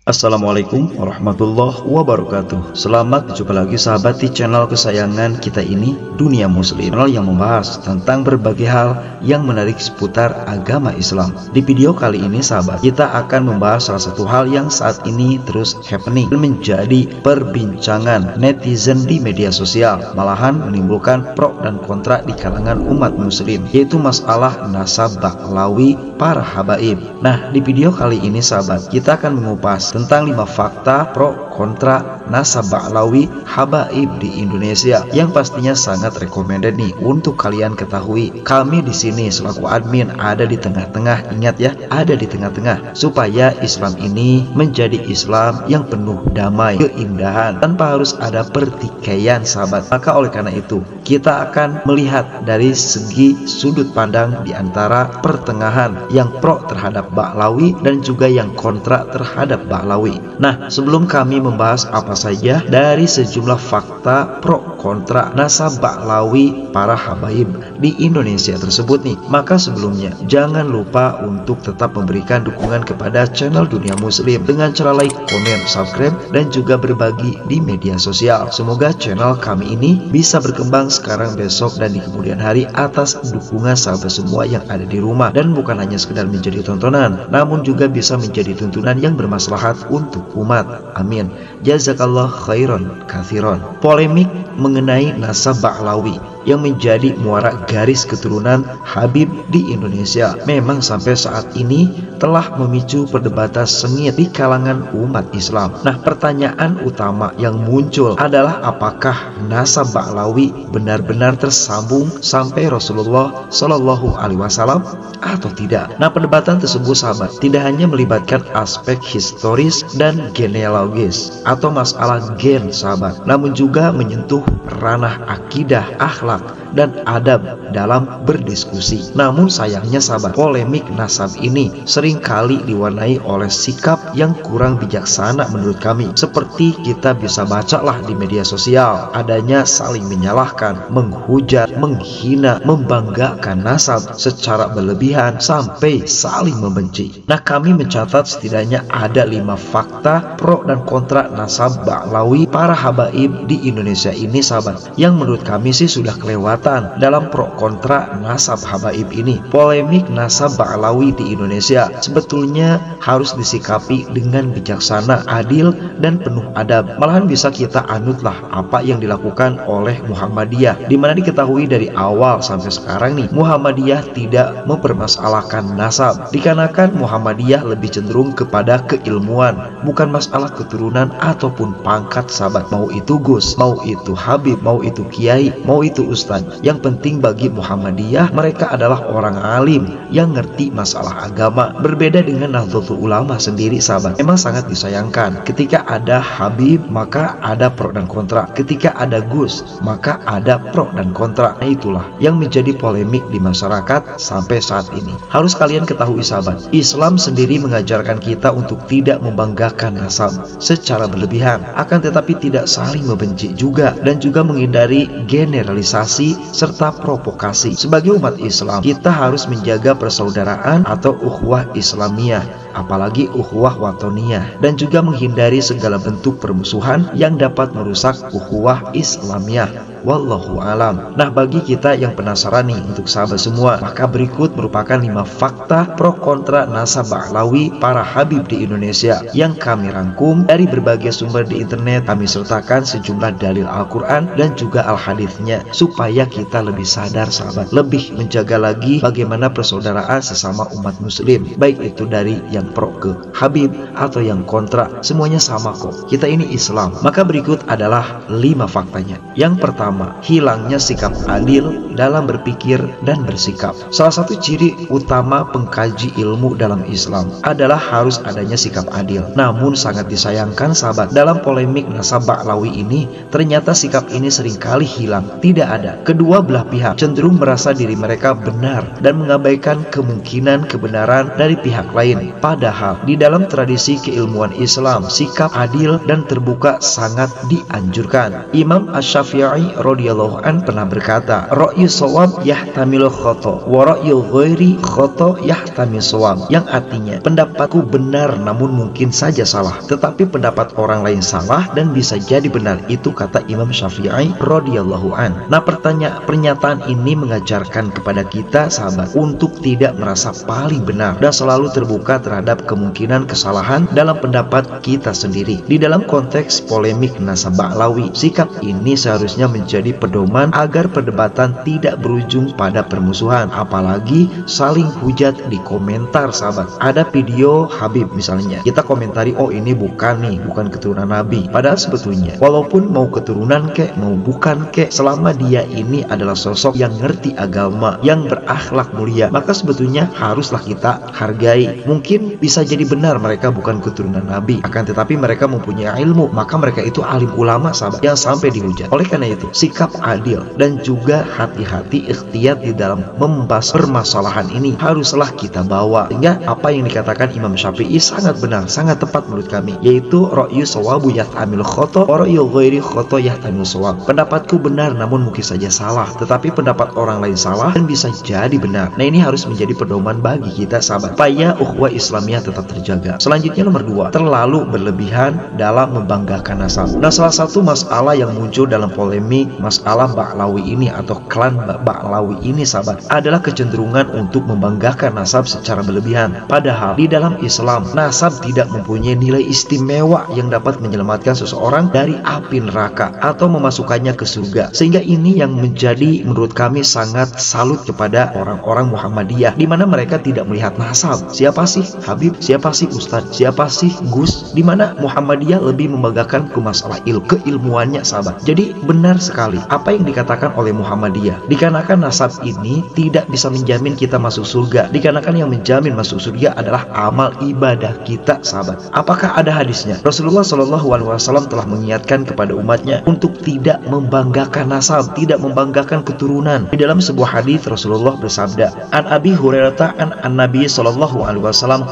Assalamualaikum warahmatullahi wabarakatuh. Selamat berjumpa lagi sahabat di channel kesayangan kita ini, Dunia Muslim, channel yang membahas tentang berbagai hal yang menarik seputar agama Islam. Di video kali ini sahabat, kita akan membahas salah satu hal yang saat ini terus happening dan menjadi perbincangan netizen di media sosial, malahan menimbulkan pro dan kontra di kalangan umat muslim, yaitu masalah nasab Ba'lawi para habaib. Nah, di video kali ini sahabat, kita akan mengupas tentang 5 fakta pro kontra nasab Ba'lawi habaib di Indonesia yang pastinya sangat recommended nih untuk kalian ketahui. Kami di sini selaku admin ada di tengah-tengah, ingat ya, ada di tengah-tengah supaya Islam ini menjadi Islam yang penuh damai, keindahan, tanpa harus ada pertikaian sahabat. Maka oleh karena itu kita akan melihat dari segi sudut pandang di antara pertengahan yang pro terhadap Ba'lawi dan juga yang kontra terhadap Ba'lawi. Nah, sebelum kami membahas apa saja dari sejumlah fakta pro kontra nasab Ba'lawi para habaib di Indonesia tersebut nih, maka sebelumnya jangan lupa untuk tetap memberikan dukungan kepada channel Dunia Muslim dengan cara like, komen, subscribe, dan juga berbagi di media sosial. Semoga channel kami ini bisa berkembang sekarang, besok, dan di kemudian hari atas dukungan sahabat semua yang ada di rumah, dan bukan hanya sekedar menjadi tontonan, namun juga bisa menjadi tuntunan yang bermaslahat untuk umat. Amin. Jazakallah khairan katsiran. Polemik mengenai nasab Ba'lawi yang menjadi muara garis keturunan Habib di Indonesia memang sampai saat ini telah memicu perdebatan sengit di kalangan umat Islam. Nah, pertanyaan utama yang muncul adalah apakah nasab Ba'lawi benar-benar tersambung sampai Rasulullah Shallallahu Alaihi Wasallam atau tidak. Nah, perdebatan tersebut sahabat tidak hanya melibatkan aspek historis dan genealogis atau masalah gen sahabat, namun juga menyentuh ranah akidah, akhlak, dan adab dalam berdiskusi. Namun sayangnya sahabat, polemik nasab ini seringkali diwarnai oleh sikap yang kurang bijaksana menurut kami. Seperti kita bisa bacalah di media sosial, adanya saling menyalahkan, menghujat, menghina, membanggakan nasab secara berlebihan sampai saling membenci. Nah, kami mencatat setidaknya ada 5 fakta pro dan kontra nasab Ba'lawi para habaib di Indonesia ini sahabat, yang menurut kami sih sudah kelewatan dalam pro kontra nasab habaib ini. Polemik nasab Ba'lawi di Indonesia sebetulnya harus disikapi dengan bijaksana, adil, dan penuh adab. Malahan bisa kita anutlah apa yang dilakukan oleh Muhammadiyah, dimana diketahui dari awal sampai sekarang nih, Muhammadiyah tidak mempermasalahkan nasab, dikarenakan Muhammadiyah lebih cenderung kepada keilmuan, bukan masalah keturunan ataupun pangkat sahabat. Mau itu Gus, mau itu Habib, mau itu Kiai, mau itu Ustadz, yang penting bagi Muhammadiyah mereka adalah orang alim yang ngerti masalah agama. Berbeda dengan Nahdlatul Ulama sendiri sahabat, memang sangat disayangkan ketika ada Habib maka ada pro dan kontra, ketika ada Gus maka ada pro dan kontra. Nah, itulah yang menjadi polemik di masyarakat sampai saat ini. Harus kalian ketahui sahabat, Islam sendiri mengajarkan kita untuk tidak membanggakan nasab secara berlebihan, akan tetapi tidak saling membenci juga, dan juga menghindari generalisasi serta provokasi. Sebagai umat Islam, kita harus menjaga persaudaraan atau ukhuwah Islamiyah, apalagi ukhuwah watoniyah, dan juga menghindari segala bentuk permusuhan yang dapat merusak ukhuwah Islamiyah. Wallahu alam. Nah, bagi kita yang penasaran nih untuk sahabat semua, maka berikut merupakan 5 fakta pro kontra nasab Ba'lawi para habib di Indonesia yang kami rangkum dari berbagai sumber di internet. Kami sertakan sejumlah dalil Al-Quran dan juga Al-Haditsnya supaya kita lebih sadar sahabat, lebih menjaga lagi bagaimana persaudaraan sesama umat muslim, baik itu dari yang pro ke habib atau yang kontra, semuanya sama kok, kita ini Islam. Maka berikut adalah 5 faktanya. Yang pertama, hilangnya sikap adil dalam berpikir dan bersikap. Salah satu ciri utama pengkaji ilmu dalam Islam adalah harus adanya sikap adil. Namun sangat disayangkan sahabat, dalam polemik nasab Ba'lawi ini ternyata sikap ini seringkali hilang, tidak ada. Kedua belah pihak cenderung merasa diri mereka benar dan mengabaikan kemungkinan kebenaran dari pihak lain. Padahal di dalam tradisi keilmuan Islam, sikap adil dan terbuka sangat dianjurkan. Imam Asy-Syafi'i radhiyallahu an pernah berkata, "Ra'yu shawab yahtamilu khata, wa ra'yu ghairi khata yahtamilu shawab." Yang artinya, pendapatku benar namun mungkin saja salah, tetapi pendapat orang lain salah dan bisa jadi benar. Itu kata Imam Syafi'i radhiyallahu an. Nah, pernyataan ini mengajarkan kepada kita sahabat untuk tidak merasa paling benar dan selalu terbuka terhadap kemungkinan kesalahan dalam pendapat kita sendiri. Di dalam konteks polemik nasab Ba'lawi, sikap ini seharusnya menjadi pedoman agar perdebatan tidak berujung pada permusuhan, apalagi saling hujat di komentar sahabat. Ada video Habib misalnya, kita komentari, oh ini bukan keturunan Nabi. Padahal sebetulnya walaupun mau keturunan kek, mau bukan kek, selama dia ini adalah sosok yang ngerti agama, yang berakhlak mulia, maka sebetulnya haruslah kita hargai. Mungkin bisa jadi benar mereka bukan keturunan Nabi, akan tetapi mereka mempunyai ilmu, maka mereka itu alim ulama sahabat yang sampai dihujat. Oleh karena itu, sikap adil dan juga hati-hati ikhtiyat di dalam membahas permasalahan ini haruslah kita bawa, sehingga apa yang dikatakan Imam Syafi'i sangat benar, sangat tepat menurut kami, yaitu ra'yu shawabu yahtamilu khata wa ra'yu ghairi khata yahtamilu shawab. Pendapatku benar namun mungkin saja salah, tetapi pendapat orang lain salah dan bisa jadi benar. Nah, ini harus menjadi pedoman bagi kita sahabat, supaya ukhuwah Islamiyah tetap terjaga. Selanjutnya nomor 2, terlalu berlebihan dalam membanggakan nasab. Nah, salah satu masalah yang muncul dalam polemik masalah Ba'lawi ini atau klan Ba'lawi ini sahabat adalah kecenderungan untuk membanggakan nasab secara berlebihan. Padahal di dalam Islam, nasab tidak mempunyai nilai istimewa yang dapat menyelamatkan seseorang dari api neraka atau memasukkannya ke surga. Sehingga ini yang menjadi menurut kami sangat salut kepada orang-orang Muhammadiyah, di mana mereka tidak melihat nasab. Siapa sih Habib? Siapa sih Ustadz? Siapa sih Gus? Di mana Muhammadiyah lebih membanggakan ke masalah keilmuannya sahabat. Jadi benar sekali apa yang dikatakan oleh Muhammadiyah, dikarenakan nasab ini tidak bisa menjamin kita masuk surga, dikarenakan yang menjamin masuk surga adalah amal ibadah kita sahabat. Apakah ada hadisnya? Rasulullah SAW telah mengingatkan kepada umatnya untuk tidak membanggakan nasab, tidak membanggakan keturunan. Di dalam sebuah hadis Rasulullah bersabda, "An Abi Hurairah an Nabi SAW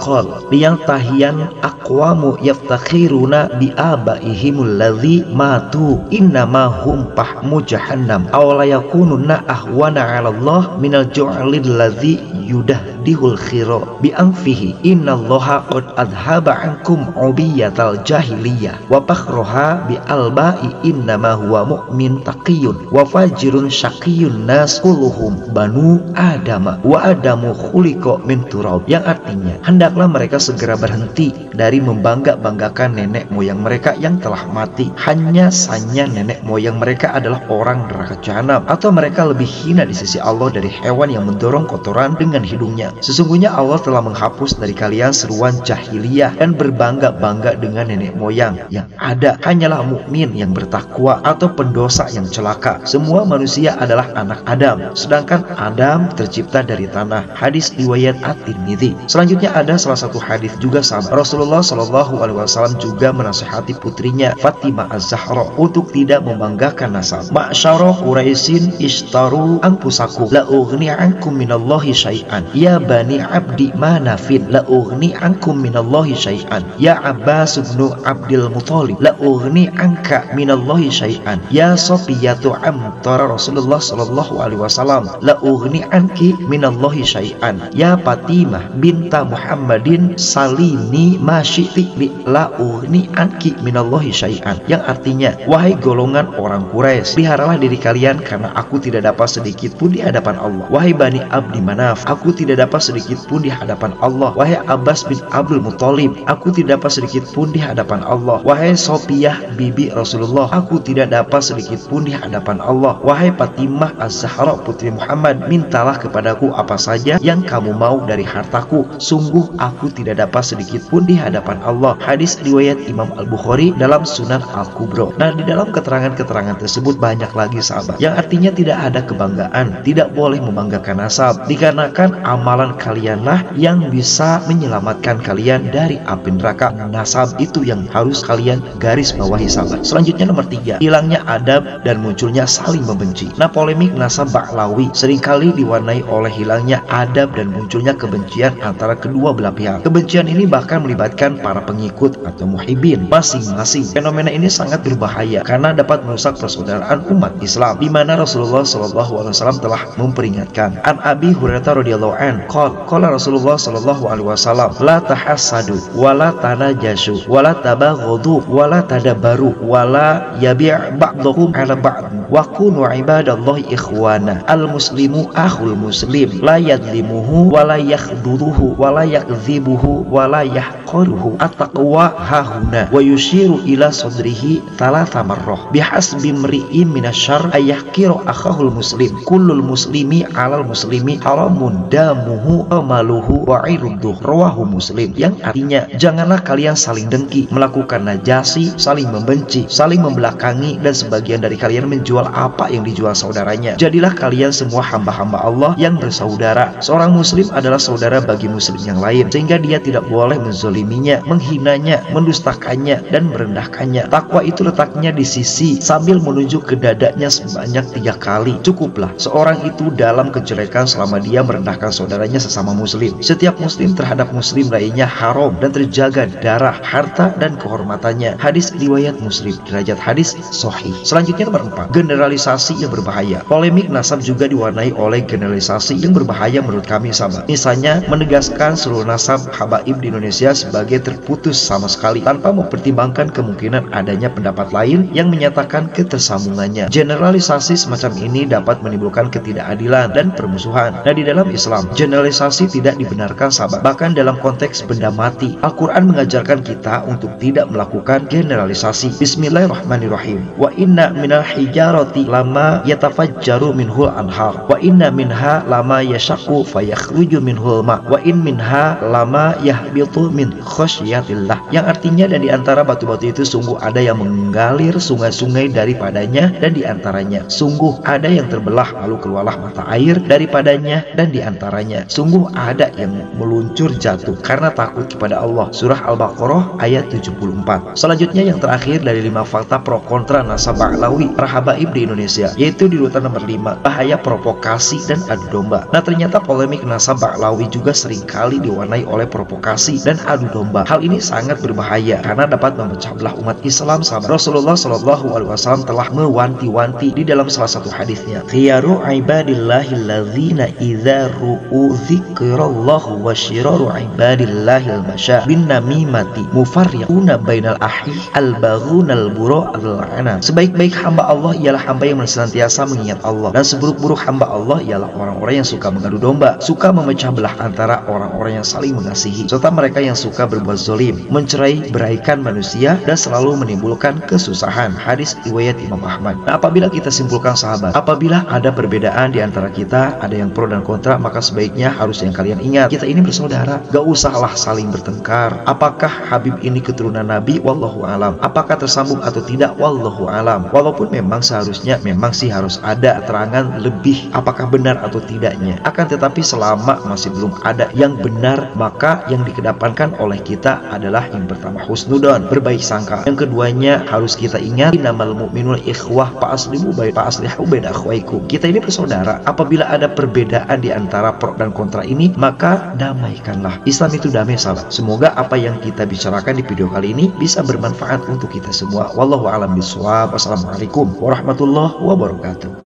qala, liyang tahiyan aqwamu yaftakhiruna bi abaihimul ladzi matu innama hum fahmu jahannam aw la yakununa ahwana 'ala Allah minal ju'lil ladzi yudahdihul khira bi anfihi innallaha qad adhaba ankum ubiyatal jahiliyah wa fakhroha bi alba'i innama huwa mu'min taqiyun wa fajirun syaqiyun nas kulluhum banu adama wa adamu khuliqa min turab." Yang artinya, hendaklah mereka segera berhenti dari membangga-banggakan nenek moyang mereka yang telah mati. Hanya saja nenek moyang mereka adalah orang neraka jahanam, atau mereka lebih hina di sisi Allah dari hewan yang mendorong kotoran dengan hidungnya. Sesungguhnya Allah telah menghapus dari kalian seruan jahiliyah dan berbangga-bangga dengan nenek moyang. Yang ada hanyalah mukmin yang bertakwa atau pendosa yang celaka. Semua manusia adalah anak Adam, sedangkan Adam tercipta dari tanah. Hadis riwayat At-Tirmidzi. Selanjutnya ada salah satu hadis juga sahabat. Rasulullah SAW juga menasihati putrinya Fatimah Az-Zahra untuk tidak membanggakan nasab. "Ma'syara Quraisyin ishtaru anfusakum la ughni ankum minallahi syai'an ya bani abdi manafin la ughni ankum minallahi syai'an ya Abbas bin Abdul Muthalib la ughni anka minallahi syai'an ya Safiyatu amtara Rasulullah SAW la ughni anki minallahi syai'an ya Fatimah binta Muhammadin salini masyiti la ughni anki minallahi syai'an." Yang artinya, wahai golongan orang Quraisy, peliharalah diri kalian karena aku tidak dapat sedikit pun di hadapan Allah. Wahai Bani Abdi Manaf, aku tidak dapat sedikit pun di hadapan Allah. Wahai Abbas bin Abdul Muthalib, aku tidak dapat sedikit pun di hadapan Allah. Wahai Sofiyah bibi Rasulullah, aku tidak dapat sedikit pun di hadapan Allah. Wahai Fatimah Az-Zahra putri Muhammad, mintalah kepadaku apa saja yang kamu mau dari hartaku. Sungguh aku tidak dapat sedikit pun di hadapan Allah. Hadis riwayat Imam Al-Bukhari dalam Sunan Al-Kubro. Nah, di dalam keterangan-keterangan tersebut banyak lagi sahabat, yang artinya tidak ada kebanggaan, tidak boleh membanggakan nasab, dikarenakan dikarenakan amalan kalianlah yang bisa menyelamatkan kalian dari api neraka. Nasab itu yang harus kalian garis bawahi sahabat. Selanjutnya nomor 3, hilangnya adab dan munculnya saling membenci. Nah, polemik nasab Ba'lawi seringkali diwarnai oleh hilangnya adab dan munculnya kebencian antara kedua belah pihak. Kebencian ini bahkan melibatkan para pengikut atau muhibbin masing-masing. Fenomena ini sangat berbahaya karena dapat merusak persaudaraan umat Islam, di mana Rasulullah SAW telah memperingatkan. An Abi Hurairah radhiyallahu an, qala Rasulullah SAW, la tahassadu wa la tanajashu wa la tabaghadu wa la tadabaru wa la yabi' ba'dukum 'ala ba'd wa kunu 'ibadallahi ikhwana. Al muslimu akhul muslim, la yadlimuhu wa la yakhduruhu wa la yakdzibuhu wa la yahqaruhu. At-taqwa hahuna. Wa yushiru ila sadrihi thalatha marrah bihasbi mri'in minasyarr ayahqiru akhahul muslim. Kullul muslimi 'alal muslimi haramun damuhu wa maluhu wa 'irduhu. Rawahu Muslim. Yang artinya, janganlah kalian saling dengki, melakukan najasi, saling membenci, saling membelakangi, dan sebagian dari kalian menjual apa yang dijual saudaranya. Jadilah kalian semua hamba-hamba Allah yang bersaudara. Seorang muslim adalah saudara bagi muslim yang lain, sehingga dia tidak boleh menzoliminya, menghinanya, mendustakannya, dan merendahkannya. Takwa itu letaknya di sisi sambil menunjuk ke dadanya sebanyak 3 kali. Cukuplah seorang itu dalam kejelekan selama dia merendahkan saudaranya sesama muslim. Setiap muslim terhadap muslim lainnya haram dan terjaga darah, harta, dan kehormatannya. Hadis riwayat Muslim, derajat hadis sahih. Selanjutnya nomor 4, generalisasi yang berbahaya. Polemik nasab juga diwarnai oleh generalisasi yang berbahaya menurut kami sahabat. Misalnya, menegaskan seluruh nasab habaib di Indonesia sebagai terputus sama sekali tanpa mempertimbangkan kemungkinan adanya pendapat lain yang menyatakan ketersambungannya. Generalisasi semacam ini dapat menimbulkan ketidakadilan dan permusuhan. Nah, di dalam Islam, generalisasi tidak dibenarkan sahabat. Bahkan dalam konteks benda mati, Al-Quran mengajarkan kita untuk tidak melakukan generalisasi. Bismillahirrahmanirrahim. Wa inna minal hijarati lama yatafajjaru minhul anhar wa inna minha lama yashaqqu fayakhruju minhul ma wa in minha lama yahbitu min khasyatillah. Yang artinya, dan di antara batu-batu itu sungguh ada yang mengalir sungai-sungai daripadanya, dan di antaranya sungguh ada yang terbelah lalu keluarlah mata air daripadanya, dan di antaranya sungguh ada yang meluncur jatuh karena takut kepada Allah. Surah Al-Baqarah ayat 74. Selanjutnya yang terakhir dari 5 fakta pro kontra nasab Ba'lawi para habaib di Indonesia, yaitu di urutan nomor 5, bahaya provokasi dan adu domba. Nah, ternyata polemik nasab Ba'lawi juga seringkali diwarnai oleh provokasi dan adu domba. Hal ini sangat berbahaya karena dapat memecah belah umat Islam sahabat. Rasulullah SAW telah mewanti-wanti di dalam salah satu hadisnya, khiyaru ibadillahil ladzina idza ru'u dzikrallahu wa syiraru ibadillahil masya bin namimati mufarriquna bainal ahli al-baghunal buru al-la'ana. Sebaik-baik hamba Allah ialah hamba yang senantiasa mengingat Allah, dan seburuk-buruk hamba Allah ialah orang-orang yang suka mengadu domba, suka memecah belah antara orang-orang yang saling mengasihi, serta mereka yang suka berbuat zalim, mencerai beraikan manusia, dan selalu menimbulkan kesusahan. Hadis riwayat Imam Ahmad. Nah, apabila kita simpulkan sahabat, apabila ada perbedaan di antara kita, ada yang pro dan kontra, maka sebaiknya harus yang kalian ingat, kita ini bersaudara. Gak usahlah saling bertengkar. Apakah Habib ini keturunan Nabi? Wallahu alam. Apakah tersambung atau tidak? Wallahu alam. Walaupun memang seharusnya memang sih harus ada keterangan lebih apakah benar atau tidaknya. Akan tetapi selama masih belum ada yang benar, maka yang dikedepankan oleh kita adalah yang pertama husnudon, berbaik sangka. Yang keduanya harus kita ingat, innamal mu'minul ikhwah fa'aslihu baina akhwaikum. Kita ini bersaudara. Apabila ada perbedaan di antara pro dan kontra ini, maka damaikanlah. Islam itu damai sahabat. Semoga apa yang kita bicarakan di video kali ini bisa bermanfaat untuk kita semua. Wallahu a'lam bishawab. Wassalamualaikum warahmatullahi wabarakatuh.